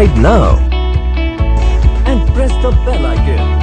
subscribe now and press the bell icon.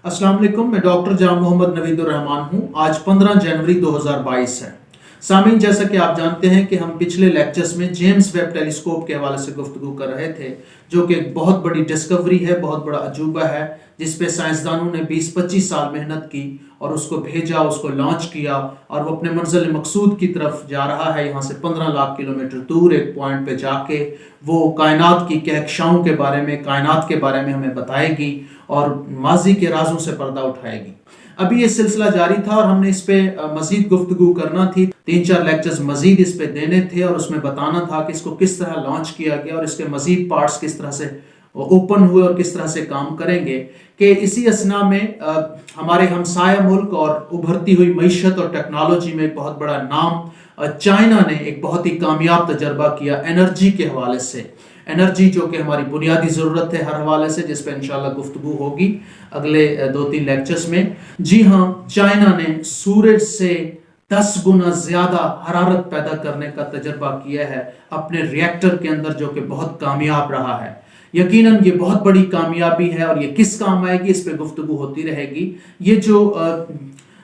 अस्सलाम वालेकुम, मैं डॉक्टर जान मोहम्मद नवीदुर रहमान हूँ। आज 15 जनवरी 2022 है। सामीन, जैसा कि आप जानते हैं कि हम पिछले लेक्चर्स में जेम्स वेब टेलीस्कोप के हवाले से गुफ्तगू कर रहे थे, जो कि एक बहुत बड़ी डिस्कवरी है, बहुत बड़ा अजूबा है, जिस पे साइंसदानों ने 20-25 साल मेहनत की और उसको भेजा, उसको लॉन्च किया और वो अपने मंजिल मकसूद की तरफ जा रहा है। यहाँ से 15 लाख किलोमीटर दूर एक पॉइंट पे जाके वो कायनात की कहकशाओं के बारे में, कायनात के बारे में हमें बताएगी और माजी के राजों से पर्दा उठाएगी। अभी ये सिलसिला जारी था और हमने इस पे मजीद गुफ्तगू करना थी, 3-4 लेक्चर्स मजीद इस पे देने थे और उसमें बताना था कि इसको किस तरह लॉन्च किया गया और इसके मजीद पार्ट्स किस तरह से ओपन हुए और किस तरह से काम करेंगे। कि इसी असना में हमारे हमसाया मुल्क और उभरती हुई मईशत और टेक्नोलॉजी में एक बहुत बड़ा नाम चाइना ने एक बहुत ही कामयाब तजर्बा किया एनर्जी के हवाले से। एनर्जी जो कि हमारी बुनियादी ज़रूरत है हर हवाले से, जिस पे इंशाल्लाह गुफ्तगू होगी अगले 2-3 लेक्चर्स में। जी हाँ, चाइना ने सूरज से 10 गुना ज़्यादा हरारत पैदा करने का तजर्बा किया है अपने रिएक्टर के अंदर, जो कि बहुत कामयाब रहा है। यकीनन ये बहुत बड़ी कामयाबी है और ये किस काम आएगी इस पे गुफ्तगू होती रहेगी। ये जो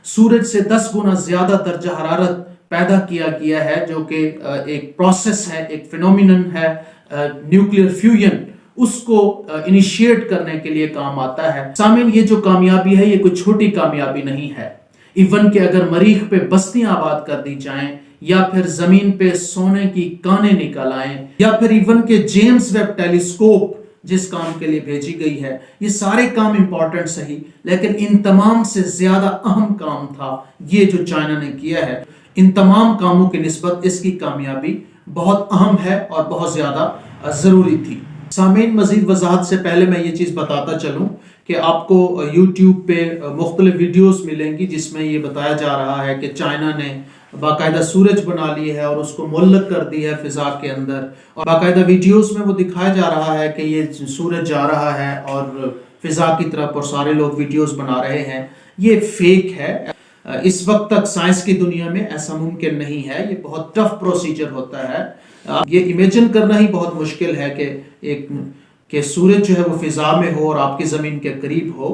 सूरज से 10 गुना ज़्यादा दर्जा हरारत पैदा किया गया है, जो कि एक प्रोसेस है, एक फिनोमिनन है, न्यूक्लियर फ्यूजन, उसको इनिशिएट करने के लिए काम आता है। सामीन, ये जो कामयाबी है ये कोई छोटी कामयाबी नहीं है। इवन के अगर मरीख पे बस्तियां आबाद कर दी जाएं या फिर जमीन पे सोने की कानें निकल आएं या फिर इवन के जेम्स वेब टेलीस्कोप जिस काम के लिए भेजी गई है, ये सारे काम इंपॉर्टेंट सही, लेकिन इन तमाम से ज्यादा अहम काम था ये जो चाइना ने किया है। इन तमाम कामों की निस्बत इसकी कामयाबी बहुत अहम है और बहुत ज्यादा जरूरी थी। सामीन, मजीद वजाहत से पहले मैं ये चीज बताता चलूं कि आपको YouTube पे मुख्तलिफ वीडियोस मिलेंगी जिसमें ये बताया जा रहा है कि चाइना ने बाकायदा सूरज बना ली है और उसको मुअल्लक कर दी है फिजा के अंदर, और बाकायदा वीडियोस में वो दिखाया जा रहा है कि ये सूरज जा रहा है और फिजा की तरफ और सारे लोग वीडियोस बना रहे हैं। ये फेक है। इस वक्त तक साइंस की दुनिया में ऐसा मुमकिन नहीं है। ये बहुत टफ प्रोसीजर होता है। ये इमेजिन करना ही बहुत मुश्किल है कि सूरज जो है वो फिजा में हो और आपकी ज़मीन के करीब हो।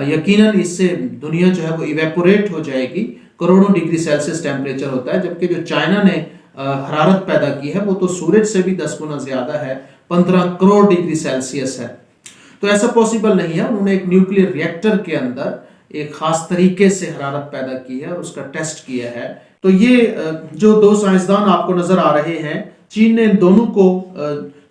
यकीनन इससे दुनिया जो है वो इवेपोरेट हो जाएगी। करोड़ों डिग्री सेल्सियस टेम्परेचर होता है, जबकि जो चाइना ने हरारत पैदा की है वो तो सूरज से भी 10 गुना ज़्यादा है, 15 करोड़ डिग्री सेल्सियस है। तो ऐसा पॉसिबल नहीं है। उन्होंने एक न्यूक्लियर रिएक्टर के अंदर एक खास तरीके से हरारत पैदा की है और उसका टेस्ट किया है। तो ये जो 2 साइंसदान आपको नजर आ रहे हैं, चीन ने इन दोनों को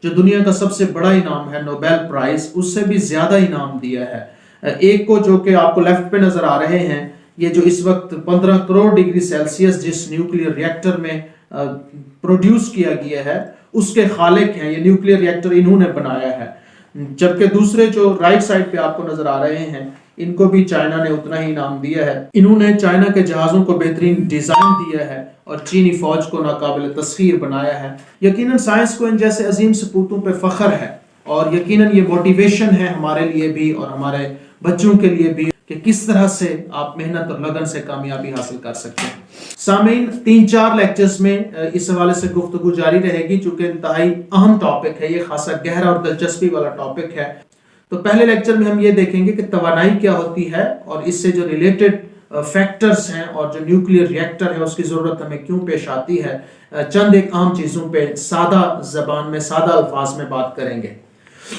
जो दुनिया का सबसे बड़ा इनाम है नोबेल प्राइज, उससे भी ज्यादा इनाम दिया है। एक को जो कि आपको लेफ्ट पे नजर आ रहे हैं, ये जो इस वक्त 15 करोड़ डिग्री सेल्सियस जिस न्यूक्लियर रिएक्टर में प्रोड्यूस किया गया है उसके खालिक हैं। ये न्यूक्लियर रिएक्टर इन्होंने बनाया है। जबकि दूसरे जो राइट साइड पे आपको नजर आ रहे हैं, इनको भी चाइना ने उतना ही इनाम दिया है। इन्होंने चाइना के जहाज़ों को बेहतरीन डिज़ाइन दिया है और चीनी फौज को नाकाबिल तस्खीर बनाया है। यकीनन साइंस को इन जैसे अजीम सपूतों पे फख्र है और यकीनन ये मोटिवेशन है हमारे लिए भी और हमारे बच्चों के लिए भी कि किस तरह से आप मेहनत और लगन से कामयाबी हासिल कर सकते हैं। सामीन, 3-4 लेक्चर्स में इस हवाले से गुफ्तगू जारी रहेगी, चूँकि इंतहाई अहम टॉपिक है, ये खासा गहरा और दिलचस्पी वाला टॉपिक है। तो पहले लेक्चर में हम ये देखेंगे कि तवानाई क्या होती है और इससे जो रिलेटेड फैक्टर्स हैं और जो न्यूक्लियर रिएक्टर है उसकी ज़रूरत हमें क्यों पेश आती है। चंद एक अहम चीज़ों पे सादा ज़बान में, सादा अल्फाज में बात करेंगे।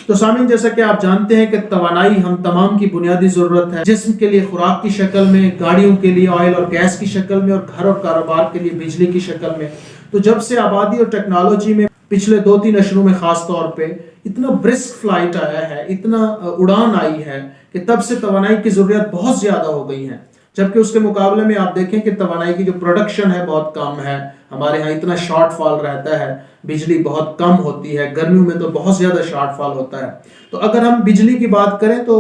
तो सामीन, जैसा कि आप जानते हैं कि तवानाई हम तमाम की बुनियादी ज़रूरत है। जिस्म के लिए खुराक की शक्ल में, गाड़ियों के लिए ऑयल और गैस की शक्ल में और घर और कारोबार के लिए बिजली की शक्ल में। तो जब से आबादी और टेक्नोलॉजी में पिछले 2-3 अशरों में खास तौर पे इतना ब्रिस्क फ्लाइट आया है, इतना उड़ान आई है कि तब से तवानाई की ज़रूरत बहुत ज़्यादा हो गई है। जबकि उसके मुकाबले में आप देखें कि तवानाई की जो प्रोडक्शन है बहुत कम है। हमारे यहाँ इतना शॉर्टफॉल रहता है, बिजली बहुत कम होती है, गर्मियों में तो बहुत ज़्यादा शॉर्टफॉल होता है। तो अगर हम बिजली की बात करें तो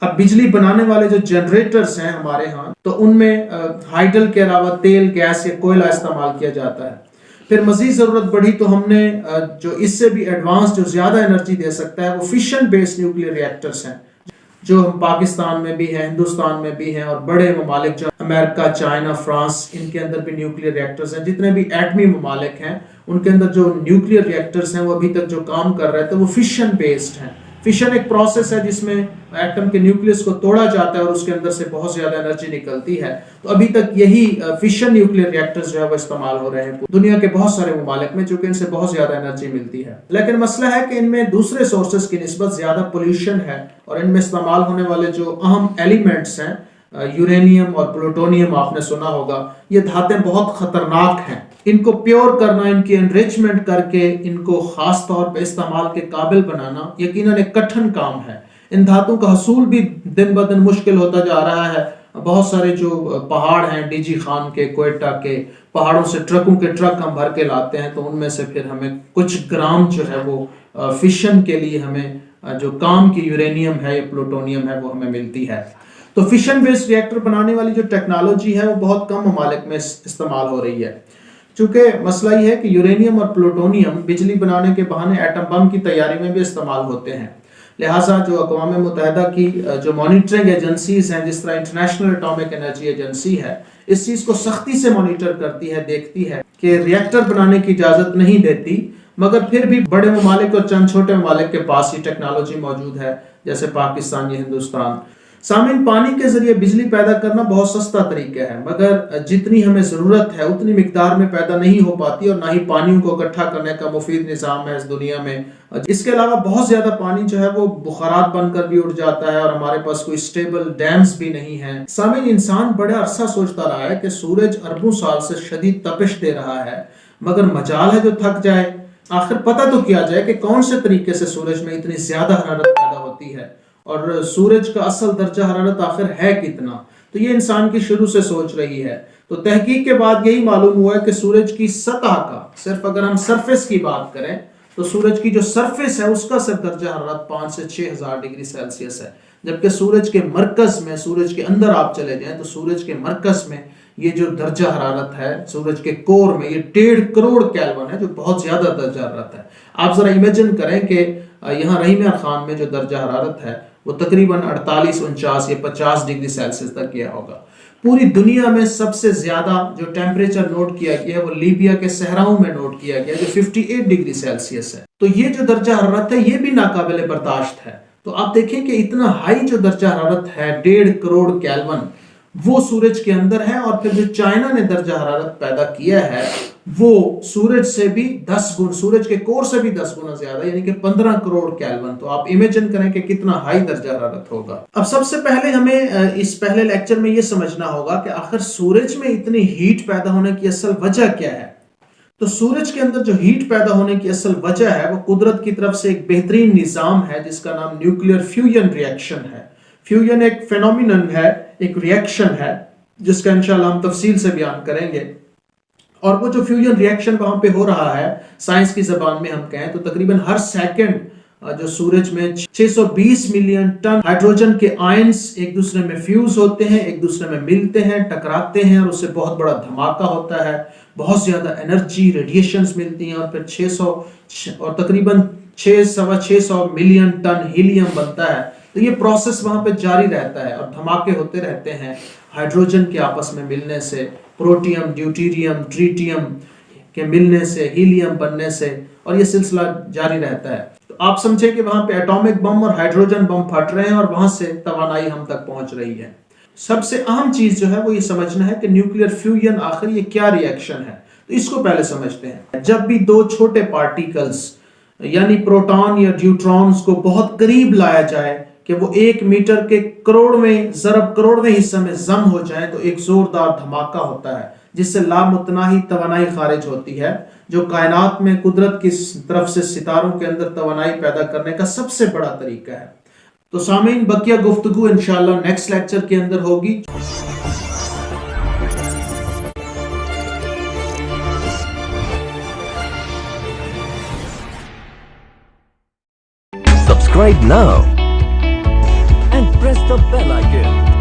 अब बिजली बनाने वाले जो जनरेटर्स हैं हमारे यहाँ, तो उनमें हाइडल के अलावा तेल, गैस या कोयला इस्तेमाल किया जाता है। फिर मजीद ज़रूरत बढ़ी तो हमने जो इससे भी एडवांस जो ज़्यादा एनर्जी दे सकता है वो फिशन बेस्ड न्यूक्लियर रिएक्टर्स हैं। جو پاکستان میں بھی ہیں، ہندوستان میں بھی ہیں، اور بڑے ممالک جو امریکہ، چائنا، فرانس، ان کے اندر بھی نیوکلیئر ریئیکٹرز ہیں. جتنے بھی ایٹمی ممالک ہیں ان کے اندر جو نیوکلیئر ریئیکٹرز ہیں وہ ابھی تک جو کام کر رہے تھے وہ فشن بیسڈ ہیں. فشن ایک پروسیس ہے جس میں ایٹم کے نیوکلیس کو توڑا جاتا ہے اور اس کے اندر سے بہت زیادہ انرجی نکلتی ہے. تو ابھی تک یہی فشن نیوکلیئر ریئیکٹرز جو ہے وہ استعمال ہو رہے ہیں دنیا کے بہت سارے ممالک میں، چونکہ ان سے بہت زیادہ انرجی ملتی ہے. لیکن مسئلہ ہے کہ ان میں دوسرے سورسز کی نسبت زیادہ پولوشن ہے، اور ان میں استعمال ہونے والے جو اہم ایلیمنٹس ہیں، یورینیم اور پلوٹونیم، آپ نے سنا ہوگا، یہ دھاتیں بہت خطرناک ہیں. ان کو پیور کرنا، ان کی انریچمنٹ کر کے ان کو خاص طور پہ استعمال کے قابل بنانا یقیناً ایک کٹھن کام ہے. ان دھاتوں کا حصول بھی دن بدن مشکل ہوتا جا رہا ہے. بہت سارے جو پہاڑ ہیں ڈی جی خان کے، کوئٹہ کے پہاڑوں سے ٹرکوں کے ٹرک ہم بھر کے لاتے ہیں، تو ان میں سے پھر ہمیں کچھ گرام جو ہے وہ فشن کے لیے ہمیں جو کام کی یورینیم ہے یا پلوٹونیم ہے وہ ہمیں ملتی ہے. تو فشن بیسڈ ریئیکٹر بنانے والی جو ٹیکنالوجی ہے وہ بہت کم ممالک میں استعمال ہو رہی ہے. چونکہ مسئلہ یہ ہے کہ یورینیم اور پلوٹونیم بجلی بنانے کے بہانے ایٹم بم کی تیاری میں بھی استعمال ہوتے ہیں. لہٰذا جو اقوام متحدہ کی جو مانیٹرنگ ایجنسیز ہیں، جس طرح انٹرنیشنل اٹامک انرجی ایجنسی ہے، اس چیز کو سختی سے مانیٹر کرتی ہے، دیکھتی ہے کہ ریئیکٹر بنانے کی اجازت نہیں دیتی، مگر پھر بھی بڑے ممالک اور چند چھوٹے ممالک کے پاس یہ ٹیکنالوجی موجود ہے، جیسے پاکستان یا ہندوستان. سامعین، پانی کے ذریعے بجلی پیدا کرنا بہت سستا طریقہ ہے، مگر جتنی ہمیں ضرورت ہے اتنی مقدار میں پیدا نہیں ہو پاتی، اور نہ ہی پانیوں کو اکٹھا کرنے کا مفید نظام ہے اس دنیا میں. اس کے علاوہ بہت زیادہ پانی جو ہے وہ بخارات بن کر بھی اڑ جاتا ہے، اور ہمارے پاس کوئی اسٹیبل ڈیمز بھی نہیں ہیں. سامعین، انسان بڑے عرصہ سوچتا رہا ہے کہ سورج اربوں سال سے شدید تپش دے رہا ہے، مگر مجال ہے جو تھک جائے. آخر پتہ تو کیا جائے کہ کون سے طریقے سے سورج میں اتنی زیادہ حرارت پیدا ہوتی ہے، اور سورج کا اصل درجہ حرارت آخر ہے کتنا. تو یہ انسان کی شروع سے سوچ رہی ہے. تو تحقیق کے بعد یہی معلوم ہوا ہے کہ سورج کی سطح کا، صرف اگر ہم سرفیس کی بات کریں تو سورج کی جو سرفیس ہے اس کا صرف درجہ حرارت 5 سے 6,000 ڈگری سیلسیس ہے، جبکہ سورج کے مرکز میں، سورج کے اندر آپ چلے جائیں تو سورج کے مرکز میں یہ جو درجہ حرارت ہے سورج کے کور میں، یہ 1.5 کروڑ کیلون ہے، جو بہت زیادہ درجہ حرارت ہے. آپ ذرا امیجن کریں کہ یہاں رحیم خان میں جو درجہ حرارت ہے وہ تقریباً 48، 49 یا 50 ڈگری سیلسیس تک گیا ہوگا. پوری دنیا میں سب سے زیادہ جو ٹیمپریچر نوٹ کیا گیا ہے وہ لیبیا کے صحراؤں میں نوٹ کیا گیا، جو 58 ڈگری سیلسیس ہے. تو یہ جو درجہ حرارت ہے یہ بھی ناقابل برداشت ہے. تو آپ دیکھیں کہ اتنا ہائی جو درجہ حرارت ہے 1.5 کروڑ کیلون، وہ سورج کے اندر ہے، اور پھر جو چائنا نے درجہ حرارت پیدا کیا ہے وہ سورج سے بھی 10 گنا، سورج کے کور سے بھی 10 گنا زیادہ، یعنی کہ 15 کروڑ کیلون. تو آپ امیجن کریں کہ کتنا ہائی درجہ حرارت ہوگا. اب سب سے پہلے ہمیں اس پہلے لیکچر میں یہ سمجھنا ہوگا کہ آخر سورج میں اتنی ہیٹ پیدا ہونے کی اصل وجہ کیا ہے. تو سورج کے اندر جو ہیٹ پیدا ہونے کی اصل وجہ ہے وہ قدرت کی طرف سے ایک بہترین نظام ہے جس کا نام نیوکلیئر فیوژن ریئیکشن ہے. فیوژن ایک فینومینن ہے، ایک ریئیکشن ہے جس کا انشاءاللہ ہم تفصیل سے بیان کریں گے. اور وہ جو فیوژن ریئیکشن وہاں پہ ہو رہا ہے، سائنس کی زبان میں ہم کہیں تو تقریباً ہر سیکنڈ جو سورج میں 620 ملین ٹن ہائیڈروجن کے آئنز ایک دوسرے میں فیوز ہوتے ہیں، ایک دوسرے میں ملتے ہیں، ٹکراتے ہیں، اور اس سے بہت بڑا دھماکہ ہوتا ہے، بہت زیادہ انرجی ریڈیشنز ملتی ہیں، اور پھر 600 اور تقریباً 600 ملین ٹن ہیلیم بنتا ہے. تو یہ پروسیس وہاں پہ جاری رہتا ہے اور دھماکے ہوتے رہتے ہیں ہائیڈروجن کے آپس میں ملنے سے، پروٹیم، ڈیوٹیریم، ٹریٹیم کے ملنے سے، ہیلیم بننے سے، اور یہ سلسلہ جاری رہتا ہے. تو آپ سمجھیں کہ وہاں پہ ایٹامک بم اور ہائیڈروجن بم پھٹ رہے ہیں اور وہاں سے توانائی ہم تک پہنچ رہی ہے. سب سے اہم چیز جو ہے وہ یہ سمجھنا ہے کہ نیوکلیئر فیوژن آخر یہ کیا ریئیکشن ہے. تو اس کو پہلے سمجھتے ہیں. جب بھی دو چھوٹے پارٹیکلز یعنی پروٹون یا نیوٹرونز کو بہت قریب لایا جائے کہ وہ 1 میٹر کے کروڑویں حصے میں ضم ہو جائیں تو ایک زوردار دھماکہ ہوتا ہے جس سے لامتناہی توانائی خارج ہوتی ہے، جو کائنات میں قدرت کی طرف سے ستاروں کے اندر توانائی پیدا کرنے کا سب سے بڑا طریقہ ہے. تو سامعین، بقیہ گفتگو انشاءاللہ نیکسٹ لیکچر کے اندر ہوگی. Subscribe now and press the bell icon.